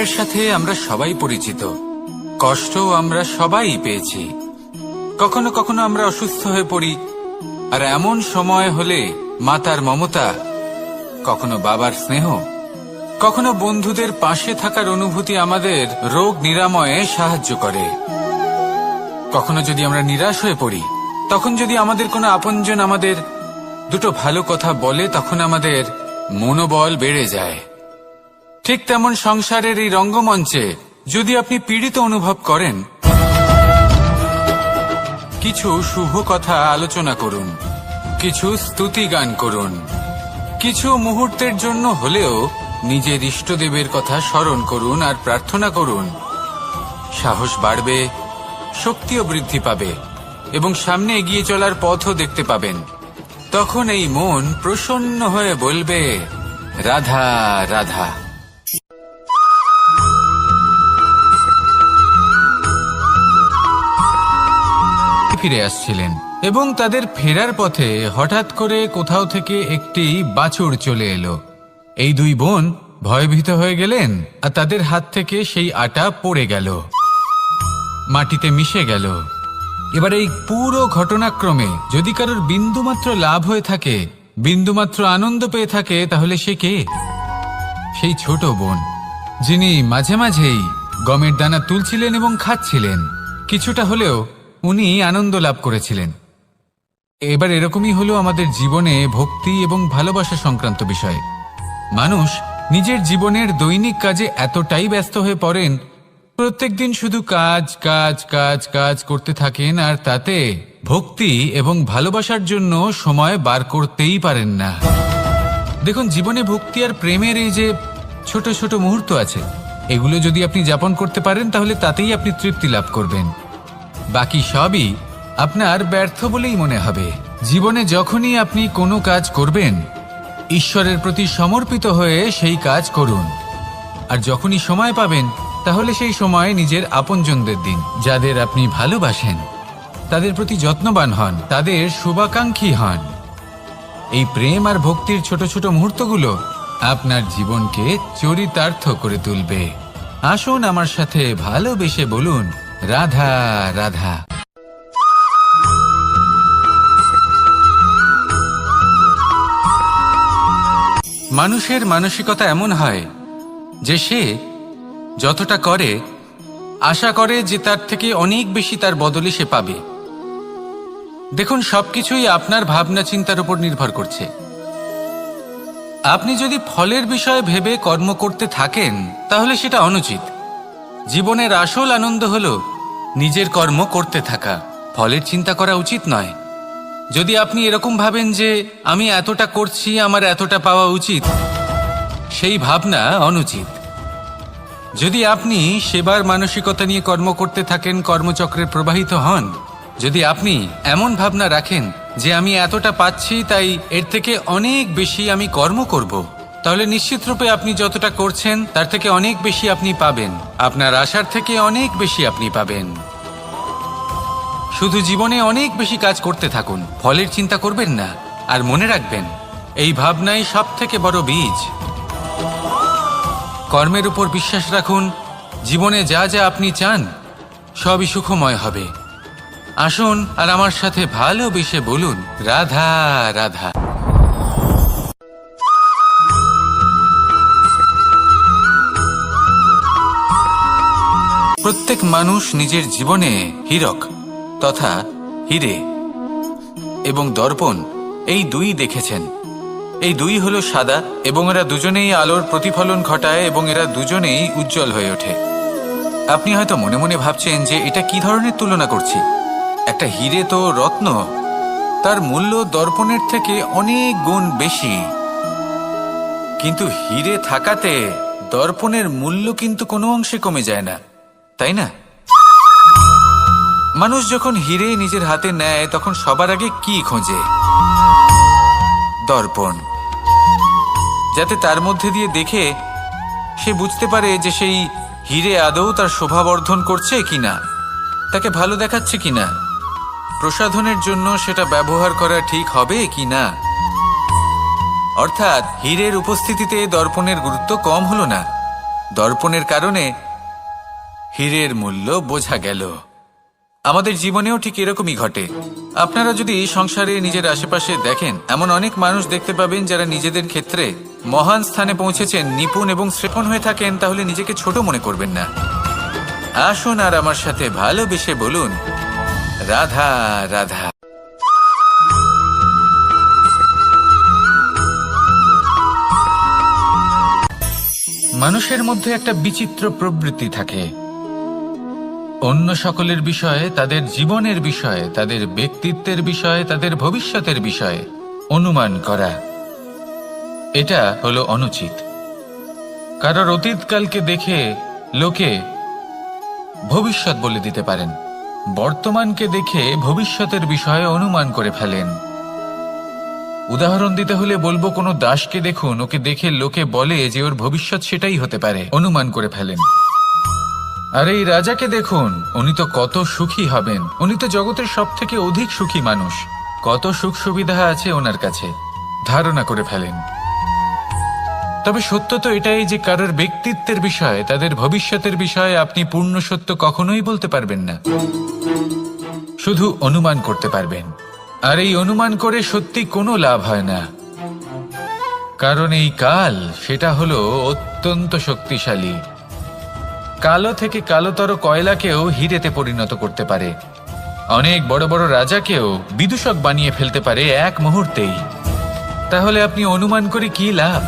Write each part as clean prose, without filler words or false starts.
সুখের সাথে আমরা সবাই পরিচিত, কষ্টও আমরা সবাই পেয়েছি। কখনো কখনো আমরা অসুস্থ হয়ে পড়ি, আর এমন সময় হলে মাতার মমতা, কখনো বাবার স্নেহ, কখনো বন্ধুদের পাশে থাকার অনুভূতি আমাদের রোগ নিরাময়ে সাহায্য করে। কখনো যদি আমরা নিরাশ হয়ে পড়ি, তখন যদি আমাদের কোনো আপনজন আমাদের দুটো ভালো কথা বলে, তখন আমাদের মনোবল বেড়ে যায়। ঠিক তেমন সংসারের এই রঙ্গমঞ্চে যদি আপনি পীড়িত অনুভব করেন, কিছু শুভ কথা আলোচনা করুন, কিছু স্তুতি গান করুন, কিছু মুহূর্তের জন্য হলেও নিজের ইষ্টদেবের কথা স্মরণ করুন আর প্রার্থনা করুন। সাহস বাড়বে, শক্তিও বৃদ্ধি পাবে এবং সামনে এগিয়ে চলার পথও দেখতে পাবেন। তখন এই মন প্রসন্ন হয়ে বলবে, রাধা রাধা। ফিরে আসছিলেন এবং তাদের ফেরার পথে হঠাৎ করে কোথাও থেকে একটি বাছুর চলে এলো। এই দুই বোন ভয়ভীত হয়ে গেলেন আর তাদের হাত থেকে সেই আটা পড়ে গেল, মাটিতে মিশে গেল। এবার এই পুরো ঘটনাক্রমে যদি কারোর বিন্দুমাত্র লাভ হয়ে থাকে, বিন্দুমাত্র আনন্দ পেয়ে থাকে, তাহলে সে কে? সেই ছোট বোন, যিনি মাঝে মাঝেই গমের দানা তুলছিলেন এবং খাচ্ছিলেন। কিছুটা হলেও উনি আনন্দ লাভ করেছিলেন। এবার এরকমই হলো আমাদের জীবনে ভক্তি এবং ভালোবাসা সংক্রান্ত বিষয়। মানুষ নিজের জীবনের দৈনিক কাজে এতটাই ব্যস্ত হয়ে পড়েন, প্রত্যেকদিন শুধু কাজ কাজ কাজ কাজ করতে থাকেন, আর তাতে ভক্তি এবং ভালোবাসার জন্য সময় বার করতেই পারেন না। দেখুন, জীবনে ভক্তি আর প্রেমের এই যে ছোট ছোট মুহূর্ত আছে, এগুলো যদি আপনি যাপন করতে পারেন, তাহলে তাতেই আপনি তৃপ্তি লাভ করবেন। বাকি সবই আপনার ব্যর্থ বলেই মনে হবে। জীবনে যখনই আপনি কোনো কাজ করবেন, ঈশ্বরের প্রতি সমর্পিত হয়ে সেই কাজ করুন। আর যখনই সময় পাবেন, তাহলে সেই সময় নিজের আপনজনদের দিন। যাদের আপনি ভালোবাসেন তাদের প্রতি যত্নবান হন, তাদের শুভাকাঙ্ক্ষী হন। এই প্রেম আর ভক্তির ছোট ছোট মুহূর্তগুলো আপনার জীবনকে চরিতার্থ করে তুলবে। আসুন আমার সাথে ভালোবেসে বলুন, রাধা রাধা। মানুষের মানসিকতা এমন হয় যে সে যতটা করে আশা করে যে তার থেকে অনেক বেশি তার বদলে সে পাবে। দেখুন, সবকিছুই আপনার ভাবনা চিন্তার উপর নির্ভর করছে। আপনি যদি ফলের বিষয়ে ভেবে কর্ম করতে থাকেন, তাহলে সেটা অনুচিত। জীবনের আসল আনন্দ হলো নিজের কর্ম করতে থাকা, ফলের চিন্তা করা উচিত নয়। যদি আপনি এরকম ভাবেন যে আমি এতটা করছি, আমার এতটা পাওয়া উচিত, সেই ভাবনা অনুচিত। যদি আপনি সেবার মানসিকতা নিয়ে কর্ম করতে থাকেন, কর্মচক্রে প্রবাহিত হন, যদি আপনি এমন ভাবনা রাখেন যে আমি এতটা পাচ্ছি, তাই এর থেকে অনেক বেশি আমি কর্ম করব, তাহলে নিশ্চিতরূপে আপনি যতটা করছেন তার থেকে অনেক বেশি আপনি পাবেন। আপনার আশার থেকে অনেক বেশি আপনি পাবেন। শুধু জীবনে অনেক বেশি কাজ করতে থাকুন, ফলের চিন্তা করবেন না। আর মনে রাখবেন, এই ভাবনাই সব থেকে বড় বীজ। কর্মের উপর বিশ্বাস রাখুন। জীবনে যা যা আপনি চান সবই সুখময় হবে। আসুন আর আমার সাথে ভালোবেসে বলুন, রাধা রাধা। প্রত্যেক মানুষ নিজের জীবনে হীরক তথা হীরে এবং দর্পণ, এই দুই দেখেছেন। এই দুই হলো সাদা এবং এরা দুজনেই আলোর প্রতিফলন ঘটায় এবং এরা দুজনেই উজ্জ্বল হয়ে ওঠে। আপনি হয়তো মনে মনে ভাবছেন যে এটা কি ধরনের তুলনা করছি। একটা হীরে তো রত্ন, তার মূল্য দর্পণের থেকে অনেক গুণ বেশি। কিন্তু হীরে থাকাতে দর্পণের মূল্য কিন্তু কোনো অংশে কমে যায় না, তাই না? মানুষ যখন হীরে নিজের হাতে নেয়, তখন সবার আগে কি খোঁজে? দর্পণ, যাতে তার মধ্যে দিয়ে দেখে সে বুঝতে পারে যে সেই হীরে আদৌ তার শোভাবর্ধন করছে কিনা, তাকে ভালো দেখাচ্ছে কিনা, প্রসাধনের জন্য সেটা ব্যবহার করা ঠিক হবে কিনা। অর্থাৎ হীরের উপস্থিতিতে দর্পণের গুরুত্ব কম হলো না, দর্পণের কারণে হীরের মূল্য বোঝা গেল। আমাদের জীবনেও ঠিক এরকমই ঘটে। আপনারা যদি সংসারে নিজের আশেপাশে দেখেন, এমন অনেক মানুষ দেখতে পাবেন যারা নিজেদের ক্ষেত্রে মহান স্থানে পৌঁছেছেন, নিপুণ এবং শ্রেষ্ঠ হয়ে থাকেন, তাহলে নিজেকে ছোট মনে করবেন না। আসুন আর আমার সাথে ভালোবেসে বলুন, রাধা রাধা। মানুষের মধ্যে একটা বিচিত্র প্রবৃত্তি থাকে, অন্য সকলের বিষয়ে, তাদের জীবনের বিষয়ে, তাদের ব্যক্তিত্বের বিষয়ে, তাদের ভবিষ্যতের বিষয়ে অনুমান করা। এটা হলো অনুচিত। কারোর অতীতকালকে দেখে লোকে ভবিষ্যৎ বলে দিতে পারেন, বর্তমানকে দেখে ভবিষ্যতের বিষয়ে অনুমান করে ফেলেন। উদাহরণ দিতে হলে বলবো, কোনো দাসকে দেখুন, ওকে দেখে লোকে বলে যে ওর ভবিষ্যৎ সেটাই হতে পারে, অনুমান করে ফেলেন। আর এই রাজাকে দেখুন, উনি তো কত সুখী হবেন, উনি তো জগতের সব থেকে অধিক সুখী মানুষ, কত সুখ সুবিধা আছে ওনার কাছে, ধারণা করে ফেলেন। তবে সত্য তো এটাই যে কারোর ব্যক্তিত্বের বিষয়ে, তাদের ভবিষ্যতের বিষয়ে আপনি পূর্ণ সত্য কখনোই বলতে পারবেন না, শুধু অনুমান করতে পারবেন। আর এই অনুমান করে সত্যি কোনো লাভ হয় না, কারণ এই কাল সেটা হলো অত্যন্ত শক্তিশালী। কালো থেকে কালোতর কয়লাকেও হীরেতে পরিণত করতে পারে, অনেক বড় বড় রাজাকেও বিদূষক বানিয়ে ফেলতে পারে এক মুহূর্তেই। তাহলে আপনি অনুমান করে কি লাভ?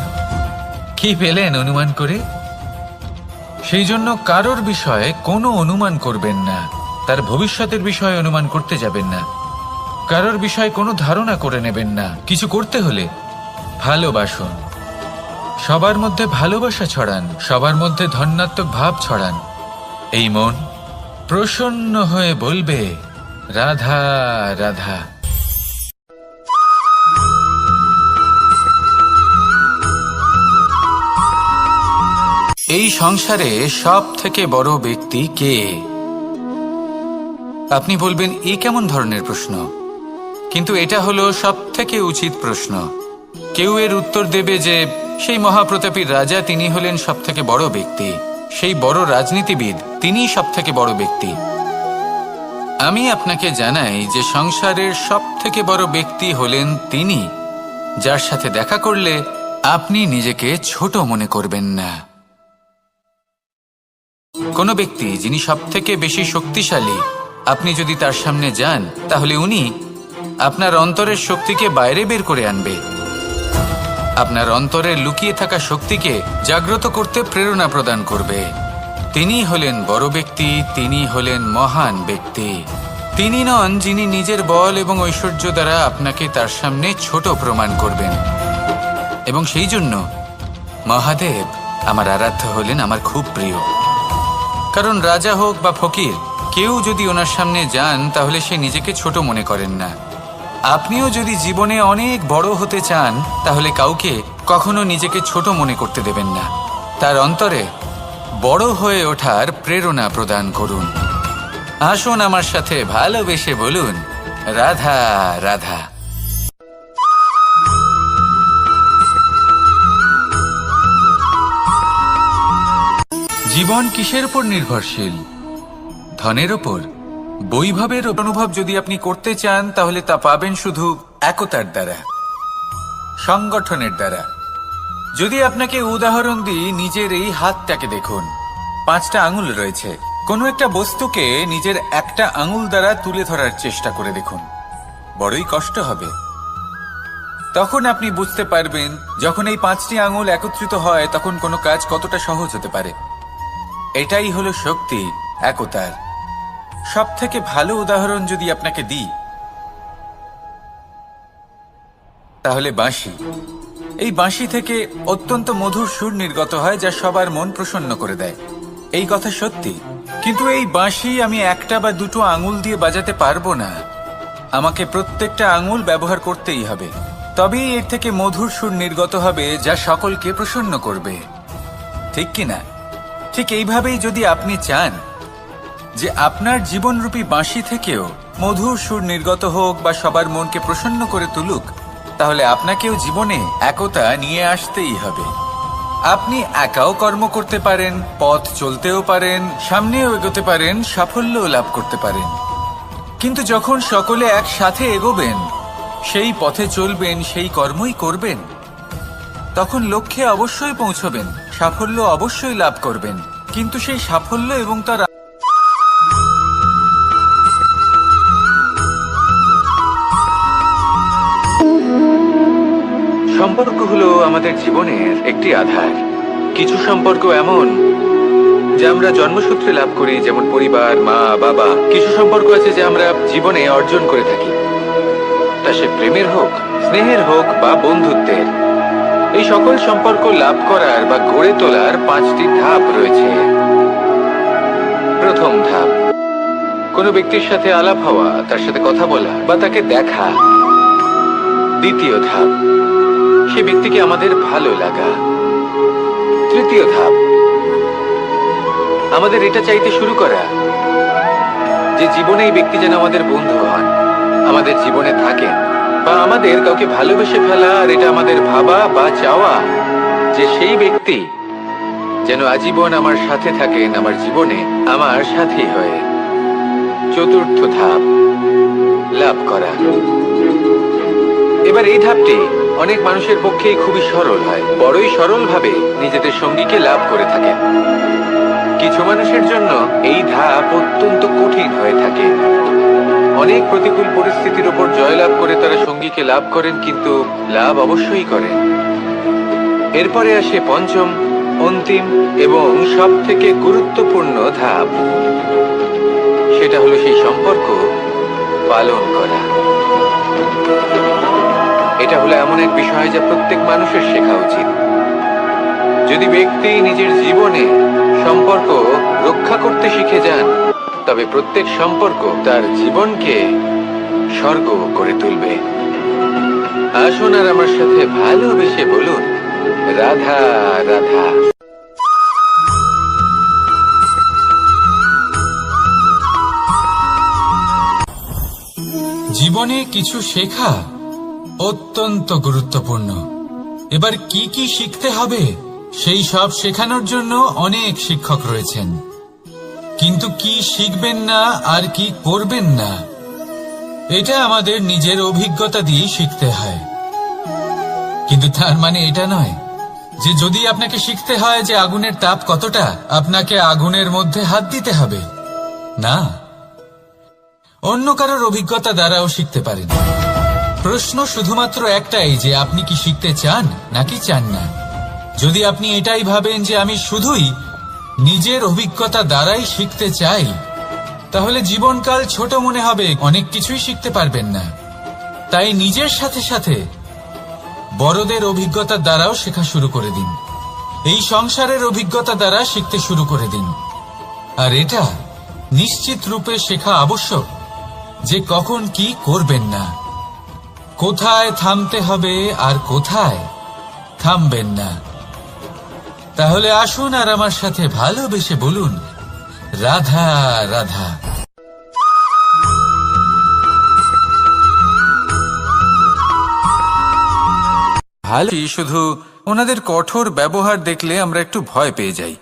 কি পেলেন অনুমান করে? সেই জন্য কারোর বিষয়ে কোনো অনুমান করবেন না, তার ভবিষ্যতের বিষয়ে অনুমান করতে যাবেন না, কারোর বিষয়ে কোনো ধারণা করে নেবেন না। কিছু করতে হলে ভালোবাসুন, সবার মধ্যে ভালোবাসা ছড়ান, সবার মধ্যে ধন্যাত্মক ভাব ছড়ান। এই মন প্রসন্ন হয়ে বলবে, রাধা রাধা। এই সংসারে সব থেকে বড় ব্যক্তি কে? আপনি বলবেন, এ কেমন ধরনের প্রশ্ন? কিন্তু এটা হলো সব থেকে উচিত প্রশ্ন। কেউ এর উত্তর দেবে যে সেই মহাপ্রতাপী রাজা, তিনি হলেন সব থেকে বড় ব্যক্তি, সেই বড় রাজনীতিবিদ, তিনিই সব থেকে বড় ব্যক্তি। আমি আপনাকে জানাই যে সংসারের সব থেকে বড় ব্যক্তি হলেন তিনি, যার সাথে দেখা করলে আপনি নিজেকে ছোট মনে করবেন না। কোনো ব্যক্তি যিনি সব থেকে বেশি শক্তিশালী, আপনি যদি তার সামনে যান, তাহলে উনি আপনার অন্তরের শক্তিকে বাইরে বের করে আনবে, আপনার অন্তরের লুকিয়ে থাকা শক্তিকে জাগ্রত করতে প্রেরণা প্রদান করবে। তিনি হলেন বড় ব্যক্তি, তিনি হলেন মহান ব্যক্তি। তিনি নন যিনি নিজের বল এবং ঐশ্বর্য দ্বারা আপনাকে তার সামনে ছোট প্রমাণ করবেন। এবং সেই জন্য মহাদেব আমার আরাধ্য হলেন আমার খুব প্রিয়। কারণ রাজা হোক বা ফকির, কেউ যদি ওনার সামনে যান তাহলে সে নিজেকে ছোট মনে করেন না। আপনিও যদি জীবনে অনেক বড় হতে চান, তাহলে কাউকে কখনো নিজেকে ছোট মনে করতে দেবেন না, তার অন্তরে বড় হয়ে ওঠার প্রেরণা প্রদান করুন। আসুন আমার সাথে ভালোবেসে বলুন, রাধা রাধা। জীবন কিসের উপর নির্ভরশীল? ধনের ওপর, বৈভবের অনুভব যদি আপনি করতে চান, তাহলে তা পাবেন শুধু একতার দ্বারা, সংগঠনের দ্বারা। যদি আপনাকে উদাহরণ দিই, নিজের এই হাতটাকে দেখুন, 5টা আঙুল রয়েছে। কোনো একটা বস্তুকে নিজের একটা আঙুল দ্বারা তুলে ধরার চেষ্টা করে দেখুন, বড়ই কষ্ট হবে। তখন আপনি বুঝতে পারবেন, যখন এই 5টি আঙুল একত্রিত হয়, তখন কোনো কাজ কতটা সহজ হতে পারে। এটাই হলো শক্তি একতার। সব থেকে ভালো উদাহরণ যদি আপনাকে দিই, তাহলে বাঁশি। এই বাঁশি থেকে অত্যন্ত মধুর সুর নির্গত হয়, যা সবার মন প্রসন্ন করে দেয়। এই কথা সত্যি। কিন্তু এই বাঁশি আমি একটা বা দুটো আঙুল দিয়ে বাজাতে পারবো না, আমাকে প্রত্যেকটা আঙুল ব্যবহার করতেই হবে, তবেই এর থেকে মধুর সুর নির্গত হবে, যা সকলকে প্রসন্ন করবে। ঠিক কিনা? ঠিক এইভাবেই যদি আপনি চান যে আপনার জীবনরূপী বাঁশি থেকেও মধুর সুর নির্গত হোক বা সবার মনকে প্রসন্ন করে তুলুক, তাহলে আপনাকেও জীবনে একতা নিয়ে আসতেই হবে। আপনি একাও কর্ম করতে পারেন, পথ চলতেও পারেন, সামনেও এগোতে পারেন, সাফল্যও লাভ করতে পারেন। কিন্তু যখন সকলে একসাথে এগোবেন, সেই পথে চলবেন, সেই কর্মই করবেন, তখন লক্ষ্যে অবশ্যই পৌঁছবেন, সাফল্য অবশ্যই লাভ করবেন। কিন্তু সেই সাফল্য এবং তার সম্পর্ক হলো আমাদের জীবনের একটি আধার। কিছু সম্পর্ক এমন যে আমরা জন্মসূত্রে লাভ করি, যেমন পরিবার, মা, বাবা। কিছু সম্পর্ক আছে যে আমরা জীবনে অর্জন করে থাকি, তা সে প্রেমের হোক, স্নেহের হোক বা বন্ধুত্বের। এই সকল সম্পর্ক লাভ করার বা গড়ে তোলার 5টি ধাপ রয়েছে। প্রথম ধাপ, কোনো ব্যক্তির সাথে আলাপ হওয়া, তার সাথে কথা বলা বা তাকে দেখা। দ্বিতীয় ধাপ, সে ব্যক্তিকে আমাদের ভালো লাগা। তৃতীয় ধাপ, আমাদের এটা চাইতে শুরু করা যে জীবনে এই ব্যক্তি যেন আমাদের বন্ধু হন, আমাদের জীবনে থাকেন, বা আমাদের কাউকে ভালোবেসে ফেলা আর এটা আমাদের ভাবা বা চাওয়া যে সেই ব্যক্তি যেন আজীবন আমার সাথে থাকেন, আমার জীবনে আমার সাথী হয়ে। চতুর্থ ধাপ, লাভ করা। এবার এই ধাপটি অনেক মানুষের পক্ষেই খুবই সরল হয়, বড়ই সরলভাবে নিজেদের সঙ্গীকে লাভ করে থাকেন। কিছু মানুষের জন্য এই ধাপ অত্যন্ত কঠিন হয়ে থাকে। অনেক প্রতিকূল পরিস্থিতির উপর জয়লাভ করে তারা সঙ্গীকে লাভ করেন, কিন্তু লাভ অবশ্যই করেন। এরপরে আসে পঞ্চম, অন্তিম এবং সব থেকে গুরুত্বপূর্ণ ধাপ। সেটা হলো সেই সম্পর্ক পালন করা। এটা হলো এমন এক বিষয় যা প্রত্যেক মানুষের শেখা উচিত। যদি ব্যক্তি নিজের জীবনে সম্পর্ক রক্ষা করতে শিখে যান, তবে প্রত্যেক সম্পর্ক তার জীবনকে স্বর্গ করে তুলবে। আসুন আর আমার সাথে ভালোবেসে বলুন, রাধা রাধা। জীবনে কিছু শেখা অত্যন্ত গুরুত্বপূর্ণ। এবার কি কি শিখতে হবে সেই সব শেখানোর জন্য অনেক শিক্ষক রয়েছেন, কিন্তু কি শিখবেন না আর কি করবেন না এটা আমাদের নিজের অভিজ্ঞতা দিয়ে শিখতে হয়। কিন্তু তার মানে এটা নয় যে যদি আপনাকে শিখতে হয় যে আগুনের তাপ কতটা, আপনাকে আগুনের মধ্যে হাত দিতে হবে। না, অন্য কারোর অভিজ্ঞতা দ্বারাও শিখতে পারেন। প্রশ্ন শুধুমাত্র একটাই যে আপনি কি শিখতে চান নাকি চান না। যদি আপনি এটাই ভাবেন যে আমি শুধুই নিজের অভিজ্ঞতা দ্বারাই শিখতে চাই, তাহলে জীবনকাল ছোট মনে হবে, অনেক কিছুই শিখতে পারবেন না। তাই নিজের সাথে সাথে বড়দের অভিজ্ঞতা দ্বারাও শেখা শুরু করে দিন। এই সংসারের অভিজ্ঞতা দ্বারা শিখতে শুরু করে দিন। আর এটা নিশ্চিত রূপে শেখা আবশ্যক যে কখন কি করবেন না, কোথায় থামতে হবে আর কোথায় থামবেন না। তাহলে আসুন আর আমার সাথে ভালোবেসে বলুন, রাধা রাধা। ভালো, শুধু ওনাদের কঠোর ব্যবহার দেখলে আমরা একটু ভয় পেয়ে যাই।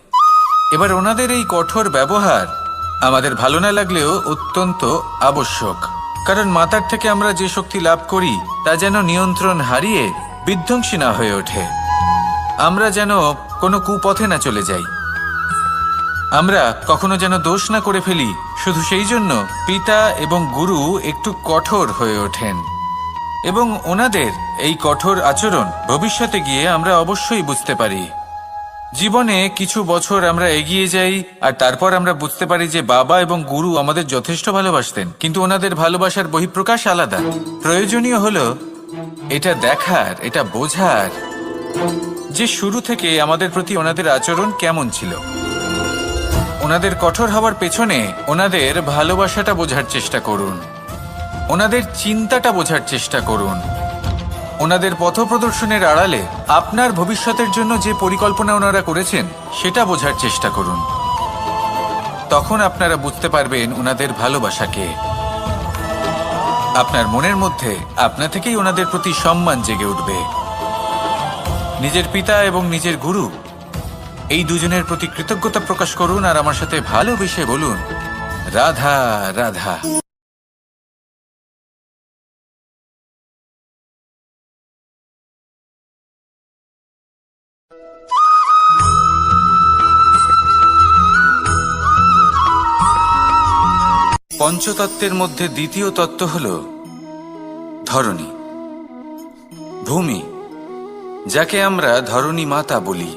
এবার ওনাদের এই কঠোর ব্যবহার আমাদের ভালো না লাগলেও অত্যন্ত আবশ্যক, কারণ মাতার থেকে আমরা যে শক্তি লাভ করি তা যেন নিয়ন্ত্রণ হারিয়ে বিধ্বংসী না হয়ে ওঠে। আমরা যেন কোনো কুপথে না চলে যাই, আমরা কখনো যেন দোষ না করে ফেলি। শুধু সেই জন্য পিতা এবং গুরু একটু কঠোর হয়ে ওঠেন, এবং ওনাদের এই কঠোর আচরণ ভবিষ্যতে গিয়ে আমরা অবশ্যই বুঝতে পারি। জীবনে কিছু বছর আমরা এগিয়ে যাই আর তারপর আমরা বুঝতে পারি যে বাবা এবং গুরু আমাদের যথেষ্ট ভালোবাসতেন, কিন্তু ওনাদের ভালোবাসার বহিঃপ্রকাশ আলাদা। প্রয়োজনীয় হলো এটা দেখার, এটা বোঝার যে শুরু থেকে আমাদের প্রতি ওনাদের আচরণ কেমন ছিল। ওনাদের কঠোর হওয়ার পেছনে ওনাদের ভালোবাসাটা বোঝার চেষ্টা করুন, ওনাদের চিন্তাটা বোঝার চেষ্টা করুন, ওনাদের পথপ্রদর্শনের আড়ালে আপনার ভবিষ্যতের জন্য যে পরিকল্পনা ওনারা করেছেন সেটা বোঝার চেষ্টা করুন। তখন আপনারা বুঝতে পারবেন ওনাদের ভালোবাসাকে। আপনার মনের মধ্যে আপনা থেকেই ওনাদের প্রতি সম্মান জেগে উঠবে। নিজের পিতা এবং নিজের গুরু এই দুজনের প্রতি কৃতজ্ঞতা প্রকাশ করুন আর আমার সাথে ভালোবেসে বলুন, রাধা রাধা। পঞ্চতত্ত্বের মধ্যে দ্বিতীয় তত্ত্ব হল ধরণী, ভূমি, যাকে আমরা ধরণী মাতা বলি।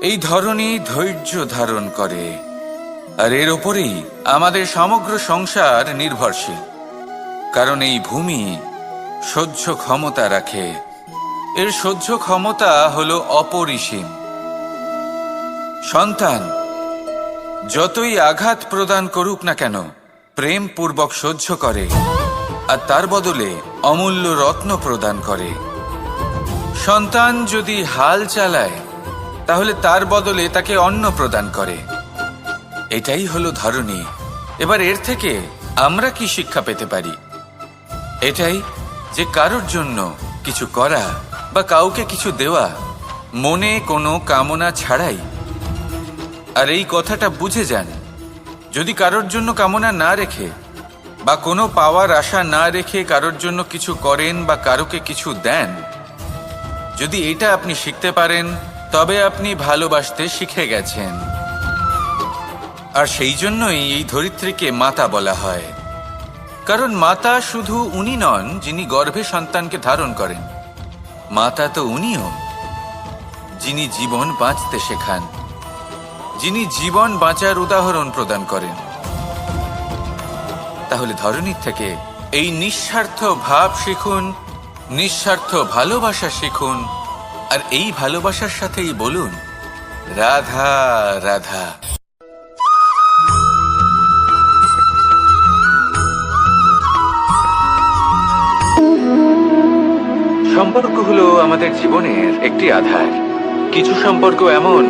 এই ধরণী ধৈর্য ধারণ করে, আর এর ওপরেই আমাদের সমগ্র সংসার নির্ভরশীল। কারণ এই ভূমি সহ্য ক্ষমতা রাখে, এর সহ্য ক্ষমতা হল অপরিসীম। সন্তান যতই আঘাত প্রদান করুক না কেন, প্রেম পূর্বক সহ্য করে, আর তার বদলে অমূল্য রত্ন প্রদান করে। সন্তান যদি হাল চালায়, তাহলে তার বদলে তাকে অন্ন প্রদান করে। এটাই হলো ধরণী। এবার এর থেকে আমরা কি শিক্ষা পেতে পারি? এটাই যে কারোর জন্য কিছু করা বা কাউকে কিছু দেওয়া মনে কোনো কামনা ছাড়াই। আর এই কথাটা বুঝে যান, যদি কারোর জন্য কামনা না রেখে বা কোনো পাওয়ার আশা না রেখে কারোর জন্য কিছু করেন বা কারোকে কিছু দেন, যদি এটা আপনি শিখতে পারেন, তবে আপনি ভালোবাসতে শিখে গেছেন। আর সেই জন্যই এই ধরিত্রীকে মাতা বলা হয়। কারণ মাতা শুধু উনি নন যিনি গর্ভে সন্তানকে ধারণ করেন, মাতা তো উনিও যিনি জীবন বাঁচতে শেখান, যিনি জীবন বাঁচার উদাহরণ প্রদান করেন। তাহলে ধরণীর থেকে এই নিঃস্বার্থ ভাব শিখুন, নিঃস্বার্থ ভালোবাসা শিখুন, আর এই ভালোবাসার সাথেই বলুন, রাধা রাধা। সম্পর্ক হলো আমাদের জীবনের একটি আধার। কিছু সম্পর্ক এমন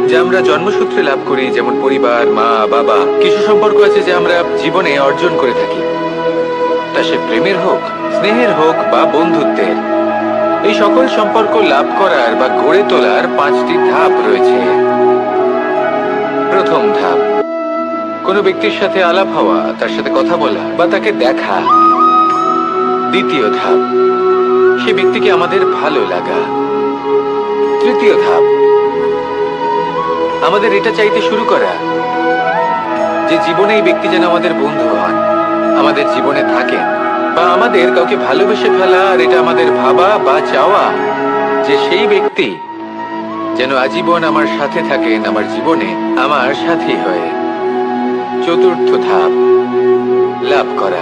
যা আমরা জন্মসূত্রে লাভ করি, যেমন পরিবার, মা, বাবা। কিছু সম্পর্ক আছে যা আমরা জীবনে অর্জন করে থাকি, তা সে প্রেমের হোক, স্নেহের হোক বা বন্ধুত্বের। এই সকল সম্পর্ক লাভ করার বা গড়ে তোলার 5টি ধাপ রয়েছে। প্রথম ধাপ, কোনো ব্যক্তির সাথে আলাপ হওয়া, তার সাথে কথা বলা বা তাকে দেখা। দ্বিতীয় ধাপ, সে ব্যক্তিকে আমাদের ভালো লাগা। তৃতীয় ধাপ, আমাদের এটা চাইতে শুরু করা যে জীবনে এই ব্যক্তি যেন আমাদের বন্ধু হন, আমাদের জীবনে থাকেন, বা আমাদের কাউকে ভালোবেসে ফেলা। আর এটা আমাদের ভাবা বা চাওয়া যে সেই ব্যক্তি যেন আজীবন আমার সাথে থাকেন, আমার জীবনে আমার সাথী হয়ে। চতুর্থ ধাপ, লাভ করা।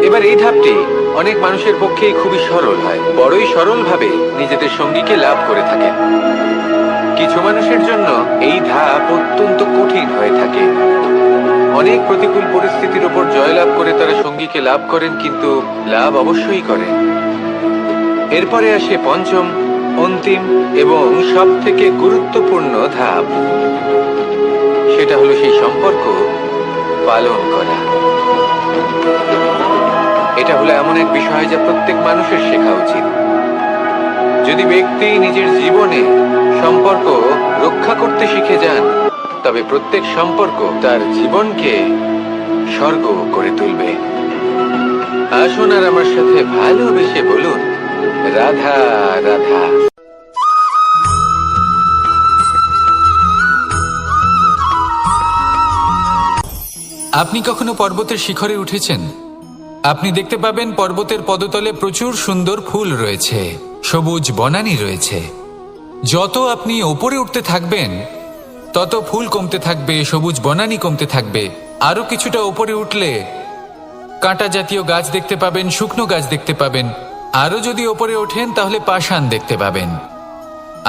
এবার এই ধাপটি অনেক মানুষের পক্ষেই খুবই সরল হয়, বড়ই সরলভাবে নিজেদের সঙ্গীকে লাভ করে থাকেন। কিছু মানুষের জন্য এই ধাপ অত্যন্ত কঠিন হয়ে থাকে। অনেক প্রতিকূল পরিস্থিতির উপর জয়লাভ করে তারা সঙ্গীকে লাভ করেন, কিন্তু লাভ অবশ্যই করেন। এরপরে আসে পঞ্চম, অন্তিম এবং সব থেকে গুরুত্বপূর্ণ ধাপ। সেটা হলো সেই সম্পর্ক পালন করা। এটা হলো এমন এক বিষয় যা প্রত্যেক মানুষের শেখা উচিত। যদি ব্যক্তি নিজের জীবনে সম্পর্ক রক্ষা করতে শিখে যান, তবে প্রত্যেক সম্পর্ক তার জীবনকে স্বর্গ করে তুলবে। আসুন আর আমার সাথে ভালোবেসে বলুন, রাধা রাধা। আপনি কখনো পর্বতের শিখরে উঠেছেন? আপনি দেখতে পাবেন পর্বতের পদতলে প্রচুর সুন্দর ফুল রয়েছে, সবুজ বনানী রয়েছে। যত আপনি ওপরে উঠতে থাকবেন, তত ফুল কমতে থাকবে, সবুজ বনানী কমতে থাকবে। আরো কিছুটা ওপরে উঠলে কাঁটা জাতীয় গাছ দেখতে পাবেন, শুকনো গাছ দেখতে পাবেন। আরো যদি ওপরে ওঠেন তাহলে পাষাণ দেখতে পাবেন।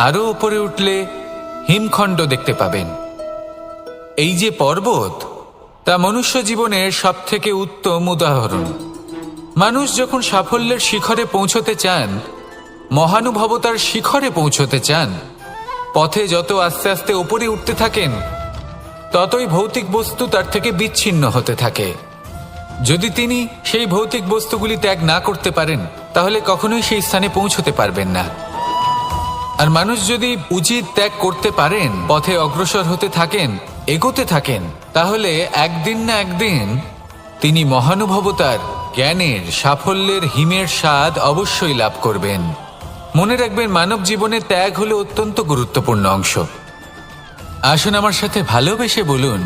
আরো ওপরে উঠলে হিমখণ্ড দেখতে পাবেন। এই যে পর্বত, তা মনুষ্য জীবনের সব থেকে উত্তম উদাহরণ। মানুষ যখন সাফল্যের শিখরে পৌঁছতে চান, মহানুভবতার শিখরে পৌঁছতে চান, পথে যত আস্তে আস্তে ওপরে উঠতে থাকেন, ততই ভৌতিক বস্তু তার থেকে বিচ্ছিন্ন হতে থাকে। যদি তিনি সেই ভৌতিক বস্তুগুলি ত্যাগ না করতে পারেন, তাহলে কখনোই সেই স্থানে পৌঁছতে পারবেন না। আর মানুষ যদি উচিত ত্যাগ করতে পারেন, পথে অগ্রসর হতে থাকেন, এগোতে থাকেন, তাহলে একদিন না একদিন তিনি মহানুভবতার, জ্ঞানের, সাফল্যের হিমের স্বাদ অবশ্যই লাভ করবেন। মনে রাখবেন, মানব জীবনে ত্যাগ হলো অত্যন্ত গুরুত্বপূর্ণ অংশ। আসুন আমার সাথে ভালোবেসে বলুন,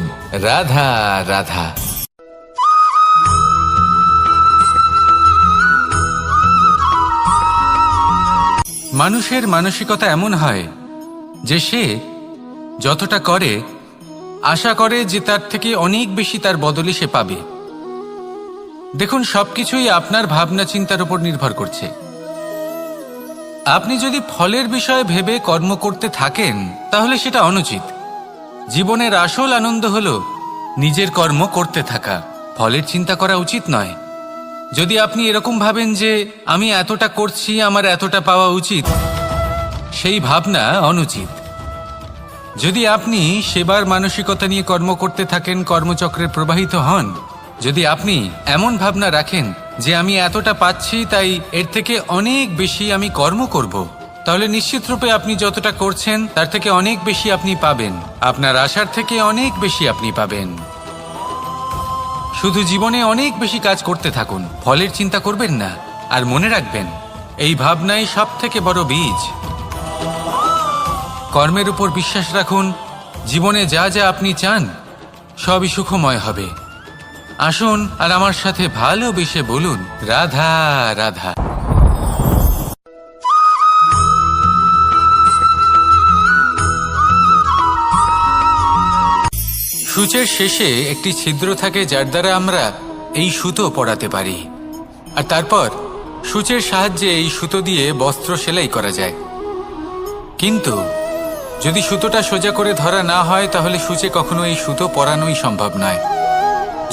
রাধা রাধা। মানুষের মানসিকতা এমন হয় যে সে যতটা করে আশা করে যে তার থেকে অনেক বেশি তার বদলে সে পাবে। দেখুন, সবকিছুই আপনার ভাবনা চিন্তার উপর নির্ভর করছে। আপনি যদি ফলের বিষয়ে ভেবে কর্ম করতে থাকেন তাহলে সেটা অনুচিত। জীবনের আসল আনন্দ হলো নিজের কর্ম করতে থাকা, ফলের চিন্তা করা উচিত নয়। যদি আপনি এরকম ভাবেন যে আমি এতটা করছি, আমার এতটা পাওয়া উচিত, সেই ভাবনা অনুচিত। যদি আপনি সেবার মানসিকতা নিয়ে কর্ম করতে থাকেন, কর্মচক্রে প্রবাহিত হন, যদি আপনি এমন ভাবনা রাখেন যে আমি এতটা পাচ্ছি তাই এর থেকে অনেক বেশি আমি কর্ম করব, তাহলে নিশ্চিত রূপে আপনি যতটা করছেন তার থেকে অনেক বেশি আপনি পাবেন। আপনার আশার থেকে অনেক বেশি আপনি পাবেন। শুধু জীবনে অনেক বেশি কাজ করতে থাকুন, ফলের চিন্তা করবেন না। আর মনে রাখবেন, এই ভাবনাই সব থেকে বড় বীজ। কর্মের উপর বিশ্বাস রাখুন। জীবনে যা যা আপনি চান সবই সুখময় হবে। আসুন আর আমার সাথে ভালোবেসে বলুন, রাধা রাধা। সূচের শেষে একটি ছিদ্র থাকে যার দ্বারা আমরা এই সুতো পরাতে পারি, আর তারপর সূচের সাহায্যে এই সুতো দিয়ে বস্ত্র সেলাই করা যায়। কিন্তু যদি সুতোটা সোজা করে ধরা না হয় তাহলে সূচে কখনো এই সুতো পরানোই সম্ভব নয়।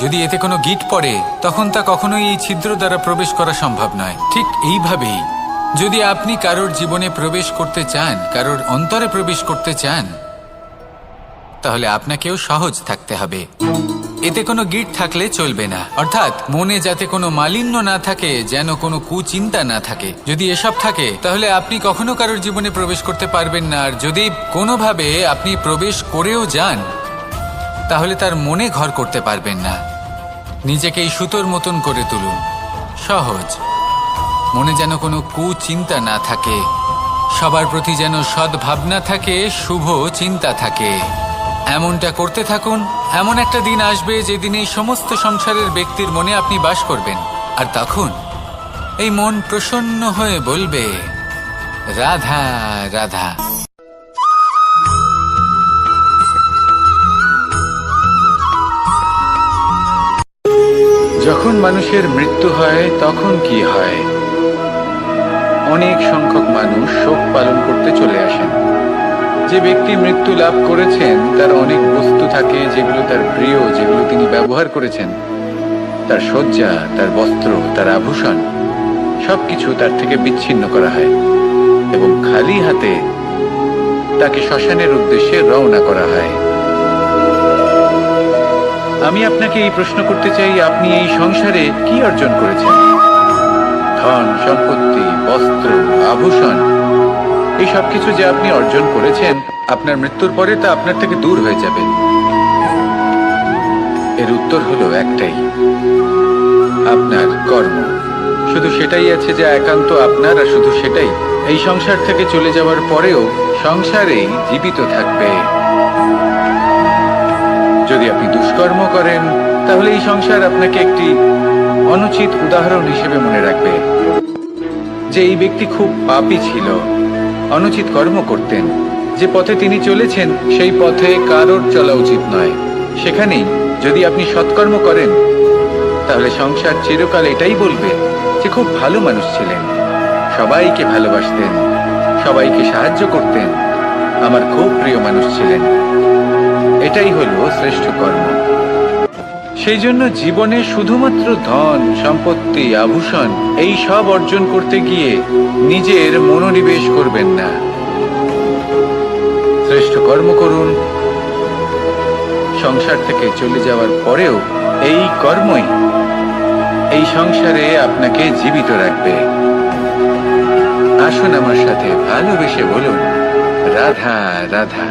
যদি এতে কোনো গিঁট পড়ে তখন তা কখনোই এই ছিদ্র দ্বারা প্রবেশ করা সম্ভব নয়। ঠিক এইভাবেই যদি আপনি কারোর জীবনে প্রবেশ করতে চান, কারোর অন্তরে প্রবেশ করতে চান, তাহলে আপনাকেও সহজ থাকতে হবে। এতে কোনো গিঁট থাকলে চলবে না, অর্থাৎ মনে যাতে কোনো মালিন্য না থাকে, যেন কোনো কুচিন্তা না থাকে। যদি এসব থাকে তাহলে আপনি কখনো কারোর জীবনে প্রবেশ করতে পারবেন না। আর যদি কোনোভাবে আপনি প্রবেশ করেও যান তাহলে তার মনে ঘর করতে পারবেন না। নিজেকে এই সুতোর মতন করে তুলুন, সহজ। মনে যেন কোনো কুচিন্তা না থাকে, সবার প্রতি যেন সদ্ভাবনা থাকে, শুভ চিন্তা থাকে। এমনটা করতে থাকুন। এমন একটা দিন আসবে যেদিন এই সমস্ত সংসারের ব্যক্তির মনে আপনি বাস করবেন, আর তখন এই মন প্রসন্ন হয়ে বলবে, রাধা রাধা। যখন মানুষের মৃত্যু হয় তখন কি হয়? অনেক সংখ্যক মানুষ শোক পালন করতে চলে আসেন। যে ব্যক্তি মৃত্যু লাভ করেছেন তার অনেক বস্তু থাকে যেগুলো তার প্রিয়, যেগুলো তিনি ব্যবহার করেছেন। তার শয্যা, তার বস্ত্র, তার আভূষণ সবকিছু তার থেকে বিচ্ছিন্ন করা হয় এবং খালি হাতে তাকে শ্মশানের উদ্দেশ্যে রওনা করা হয়। আমি আপনাকে এই প্রশ্ন করতে চাই, আপনি এই সংসারে কি অর্জন করেছেন? ধন সম্পত্তি, বস্ত্র, আভূষণ, এই সব কিছু যে আপনি অর্জন করেছেন, আপনার মৃত্যুর পরে তা আপনার থেকে দূর হয়ে যাবে। এর উত্তর হলো একটাই, আপনার কর্ম। শুধু সেটাই আছে যা একান্ত আপনার, আর শুধু সেটাই এই সংসার থেকে চলে যাওয়ার পরেও সংসারেই জীবিত থাকবে। যদি আপনি দুষ্কর্ম করেন তাহলে এই সংসার আপনাকে একটি অনুচিত উদাহরণ হিসেবে মনে রাখবে যে এই ব্যক্তি খুব পাপী ছিল, অনুচিত কর্ম করতেন। যে পথে তিনি চলেছেন সেই পথে কারোর চলা উচিত নয়। সেখানেই যদি আপনি সৎকর্ম করেন তাহলে সংসার চিরকাল এটাই বলবে যে খুব ভালো মানুষ ছিলেন, সবাইকে ভালোবাসতেন, সবাইকে সাহায্য করতেন, আমার খুব প্রিয় মানুষ ছিলেন। এটাই হলো শ্রেষ্ঠ কর্ম। সেই জন্য জীবনে শুধুমাত্র ধন সম্পত্তি, আভূষণ এই সব অর্জন করতে গিয়ে নিজের মনোনিবেশ করবেন না। শ্রেষ্ঠ কর্ম করুন। সংসার থেকে চলে যাওয়ার পরেও এই কর্মই এই সংসারে আপনাকে জীবিত রাখবে। আসুন আমার সাথে ভালোবেসে বলুন রাধা রাধা।